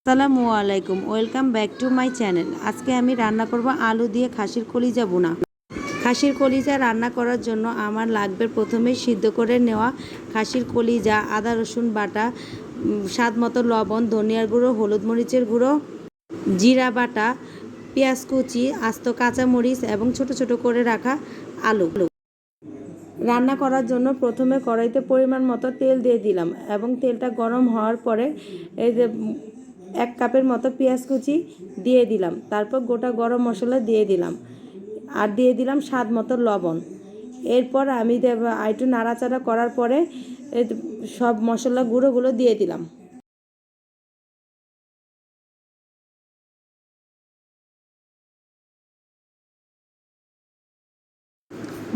আসসালামু আলাইকুম, welcome back to my channel. আজকে আমি রান্না করব আলু দিয়ে খাসির কলিজা ভুনা। খাসির কলিজা রান্না করার জন্য আমার লাগবে প্রথমে সিদ্ধ করে নেওয়া খাসির কলিজা, আদা রসুন বাটা, স্বাদ মতো লবণ, ধনিয়ার গুঁড়ো, হলুদ মরিচের গুঁড়ো, জিরা বাটা, পেঁয়াজ কুচি, আস্ত কাঁচামরিচ এবং ছোট ছোট করে রাখা আলু। রান্না করার জন্য প্রথমে কড়াইতে পরিমাণ মতো তেল দিয়ে দিলাম এবং তেলটা গরম হওয়ার পরে এই যে 1 কাপের মতো পেঁয়াজ কুচি দিয়ে দিলাম। তারপর গোটা গরম মশলা দিয়ে দিলাম আর দিয়ে দিলাম স্বাদ মতো লবণ। এরপর আমি একটু নাড়াচাড়া করার পরে সব মশলা গুঁড়োগুলো দিয়ে দিলাম।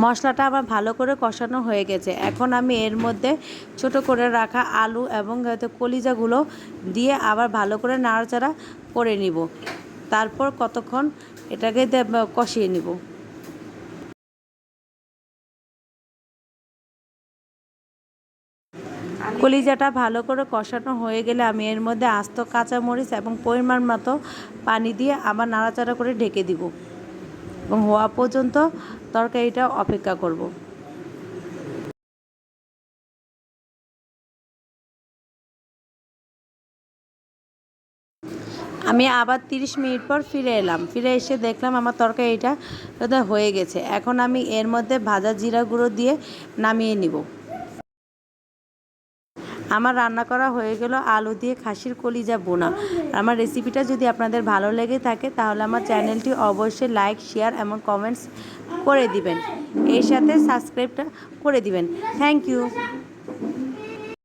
মশলাটা আবার ভালো করে কষানো হয়ে গেছে। এখন আমি এর মধ্যে ছোট করে রাখা আলু এবং কলিজাগুলো দিয়ে আবার ভালো করে নাড়াচাড়া করে নিব। তারপর কতক্ষণ এটাকে কষিয়ে নিব। কলিজাটা ভালো করে কষানো হয়ে গেলে আমি এর মধ্যে আস্ত কাঁচামরিচ এবং পরিমাণ মতো পানি দিয়ে আবার নাড়াচাড়া করে ঢেকে দিব এবং হওয়া পর্যন্ত তরকারিটা অপেক্ষা করব। আমি আবার 30 মিনিট পর ফিরে এলাম। ফিরে এসে দেখলাম আমার তরকারিটা হয়ে গেছে। এখন আমি এর মধ্যে ভাজা জিরা গুঁড়ো দিয়ে নামিয়ে নিব। আমার রান্না করা হয়ে গেল আলু দিয়ে খাসির কলিজা ভুনা। আমার রেসিপিটা যদি আপনাদের ভালো লেগে থাকে তাহলে আমার চ্যানেলটি অবশ্যই লাইক, শেয়ার এবং কমেন্টস করে দিবেন। এর সাথে সাবস্ক্রাইবটা করে দিবেন। Thank you.